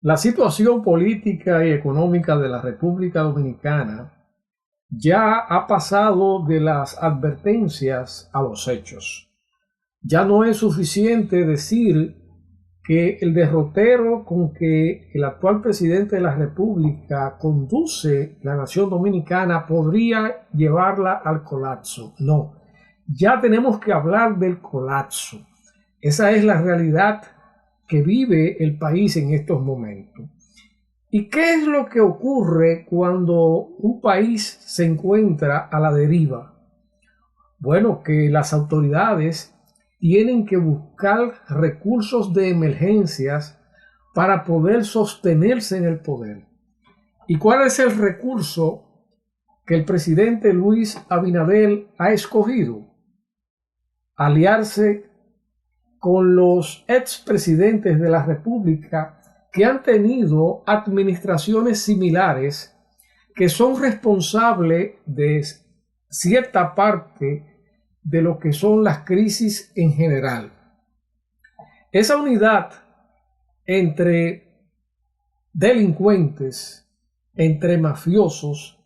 La situación política y económica de la República Dominicana ya ha pasado de las advertencias a los hechos. Ya no es suficiente decir que el derrotero con que el actual presidente de la República conduce la nación dominicana podría llevarla al colapso. No, ya tenemos que hablar del colapso. Esa es la realidad que vive el país en estos momentos. ¿Y qué es lo que ocurre cuando un país se encuentra a la deriva? Bueno, que las autoridades tienen que buscar recursos de emergencias para poder sostenerse en el poder. ¿Y cuál es el recurso que el presidente Luis Abinader ha escogido? Aliarse con los expresidentes de la República que han tenido administraciones similares, que son responsables de cierta parte de lo que son las crisis en general. Esa unidad entre delincuentes, entre mafiosos,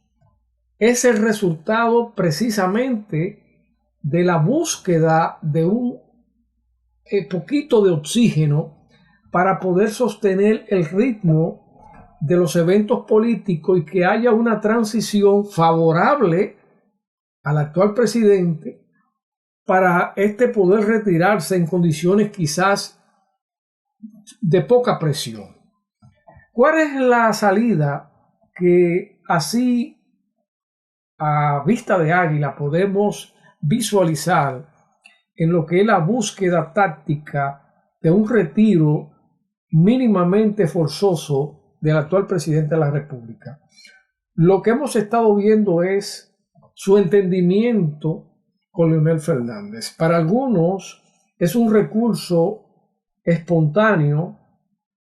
es el resultado precisamente de la búsqueda de un poquito de oxígeno para poder sostener el ritmo de los eventos políticos y que haya una transición favorable al actual presidente para poder retirarse en condiciones quizás de poca presión. ¿Cuál es la salida que así a vista de águila podemos visualizar en lo que es la búsqueda táctica de un retiro mínimamente forzoso del actual presidente de la República? Lo que hemos estado viendo es su entendimiento con Leonel Fernández. Para algunos es un recurso espontáneo,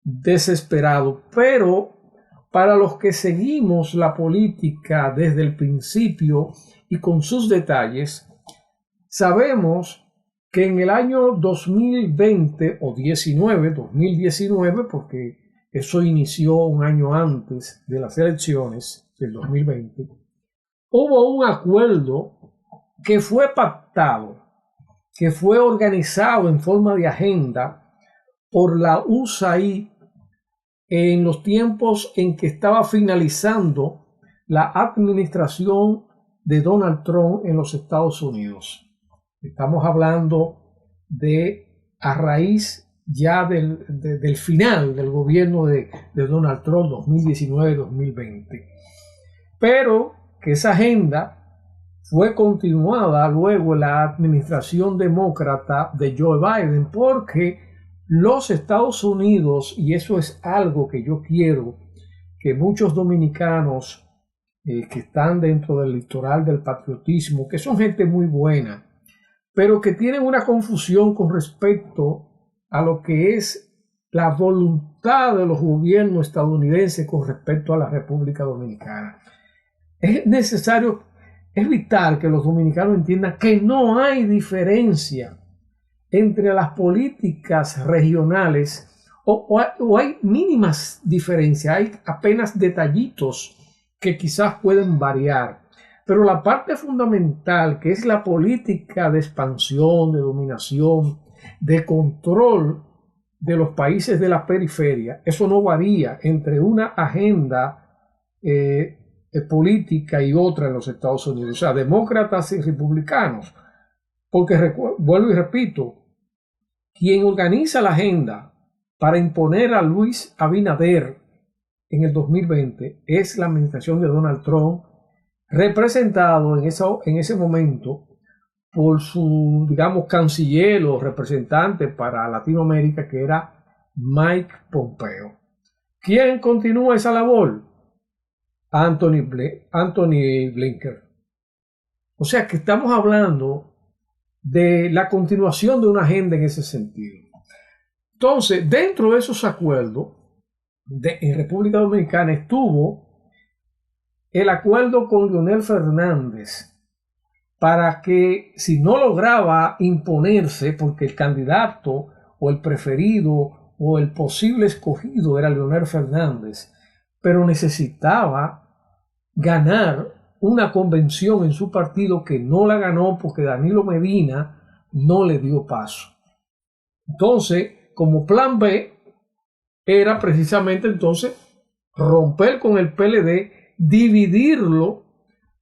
desesperado, pero para los que seguimos la política desde el principio y con sus detalles, sabemos que en el año 2020 o 2019, porque eso inició un año antes de las elecciones del 2020, hubo un acuerdo que fue pactado, que fue organizado en forma de agenda por la USAID en los tiempos en que estaba finalizando la administración de Donald Trump en los Estados Unidos. Estamos hablando de a raíz ya del final del gobierno de Donald Trump 2019-2020. Pero que esa agenda fue continuada luego en la administración demócrata de Joe Biden, porque los Estados Unidos, y eso es algo que yo quiero que muchos dominicanos que están dentro del litoral del patriotismo, que son gente muy buena, pero que tienen una confusión con respecto a lo que es la voluntad de los gobiernos estadounidenses con respecto a la República Dominicana. Es necesario, es vital que los dominicanos entiendan que no hay diferencia entre las políticas regionales o hay mínimas diferencias, hay apenas detallitos que quizás pueden variar. Pero la parte fundamental, que es la política de expansión, de dominación, de control de los países de la periferia, eso no varía entre una agenda política y otra en los Estados Unidos, o sea, demócratas y republicanos. Porque vuelvo y repito, quien organiza la agenda para imponer a Luis Abinader en el 2020 es la administración de Donald Trump, representado en ese momento por su, digamos, canciller o representante para Latinoamérica, que era Mike Pompeo. ¿Quién continúa esa labor? Anthony Blinken. O sea que estamos hablando de la continuación de una agenda en ese sentido. Entonces, dentro de esos acuerdos, en República Dominicana estuvo el acuerdo con Leonel Fernández para que, si no lograba imponerse, porque el candidato o el preferido o el posible escogido era Leonel Fernández, pero necesitaba ganar una convención en su partido que no la ganó porque Danilo Medina no le dio paso. Entonces, como plan B, era precisamente entonces romper con el PLD, dividirlo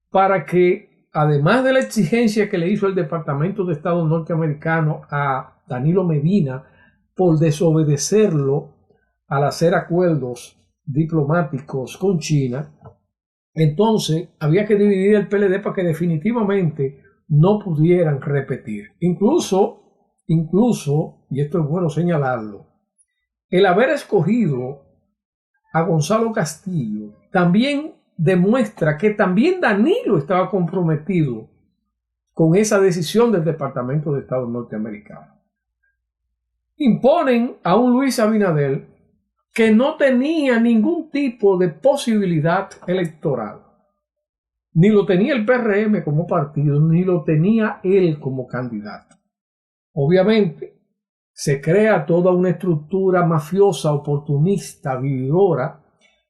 para que, además de la exigencia que le hizo el Departamento de Estado norteamericano a Danilo Medina por desobedecerlo al hacer acuerdos diplomáticos con China, entonces había que dividir el PLD para que definitivamente no pudieran repetir. Incluso, y esto es bueno señalarlo, el haber escogido a Gonzalo Castillo también demuestra que también Danilo estaba comprometido con esa decisión del Departamento de Estado norteamericano. Imponen a un Luis Abinader que no tenía ningún tipo de posibilidad electoral. Ni lo tenía el PRM como partido, ni lo tenía él como candidato. Obviamente, se crea toda una estructura mafiosa, oportunista, vividora,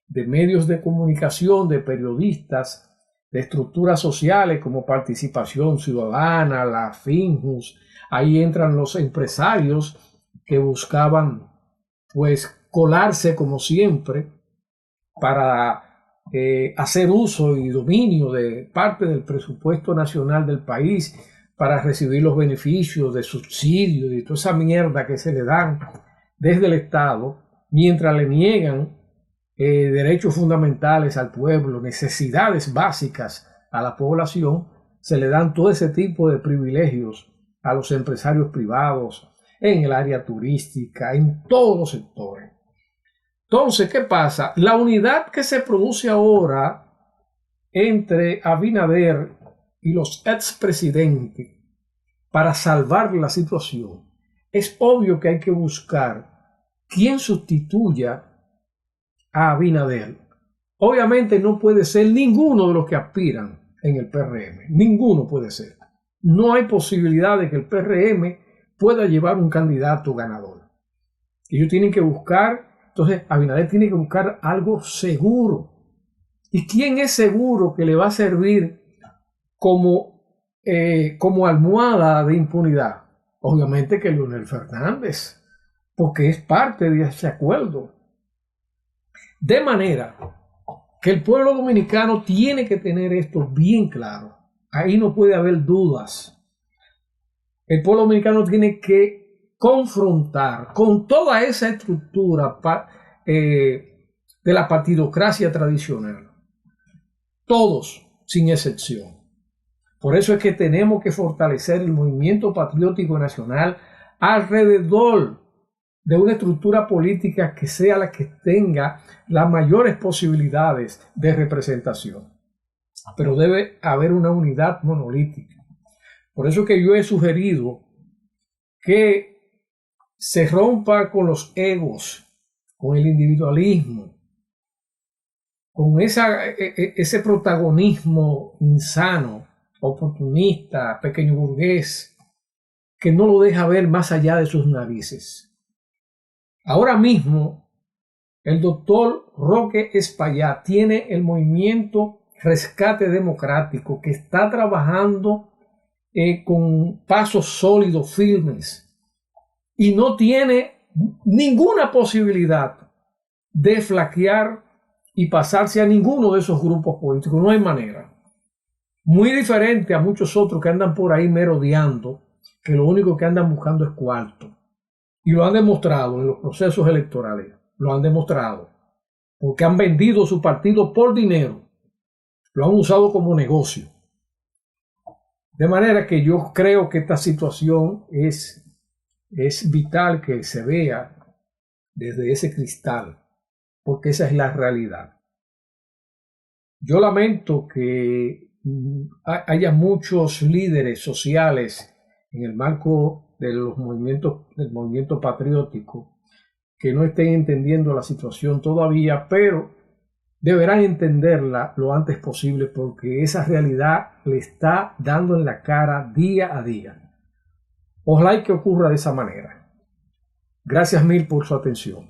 de medios de comunicación, de periodistas, de estructuras sociales como Participación Ciudadana, la Finjus. Ahí entran los empresarios que buscaban, pues, colarse como siempre para hacer uso y dominio de parte del presupuesto nacional del país para recibir los beneficios de subsidios y toda esa mierda que se le dan desde el Estado, mientras le niegan derechos fundamentales al pueblo, necesidades básicas a la población, se le dan todo ese tipo de privilegios a los empresarios privados en el área turística, en todos los sectores. Entonces, ¿qué pasa? La unidad que se produce ahora entre Abinader y los expresidentes para salvar la situación, es obvio que hay que buscar quién sustituya a Abinader. Obviamente no puede ser ninguno de los que aspiran en el PRM, ninguno puede ser. No hay posibilidad de que el PRM pueda llevar un candidato ganador. Ellos tienen que buscar, entonces Abinader tiene que buscar algo seguro. ¿Y quién es seguro que le va a servir como almohada de impunidad? Obviamente que Leonel Fernández, porque es parte de ese acuerdo. De manera que el pueblo dominicano tiene que tener esto bien claro. Ahí no puede haber dudas. El pueblo dominicano tiene que confrontar con toda esa estructura de la partidocracia tradicional. Todos, sin excepción. Por eso es que tenemos que fortalecer el movimiento patriótico nacional alrededor de una estructura política que sea la que tenga las mayores posibilidades de representación. Pero debe haber una unidad monolítica. Por eso es que yo he sugerido que se rompa con los egos, con el individualismo, con ese protagonismo insano, oportunista, pequeño burgués, que no lo deja ver más allá de sus narices. Ahora mismo, el doctor Roque Espaillá tiene el movimiento Rescate Democrático que está trabajando con pasos sólidos, firmes, y no tiene ninguna posibilidad de flaquear y pasarse a ninguno de esos grupos políticos. No hay manera. Muy diferente a muchos otros que andan por ahí merodeando, que lo único que andan buscando es cuarto. Y lo han demostrado en los procesos electorales. Lo han demostrado. Porque han vendido su partido por dinero. Lo han usado como negocio. De manera que yo creo que esta situación es vital que se vea desde ese cristal. Porque esa es la realidad. Yo lamento que haya muchos líderes sociales en el marco de los del movimiento patriótico que no estén entendiendo la situación todavía, pero deberán entenderla lo antes posible porque esa realidad le está dando en la cara día a día. Ojalá que ocurra de esa manera. Gracias mil por su atención.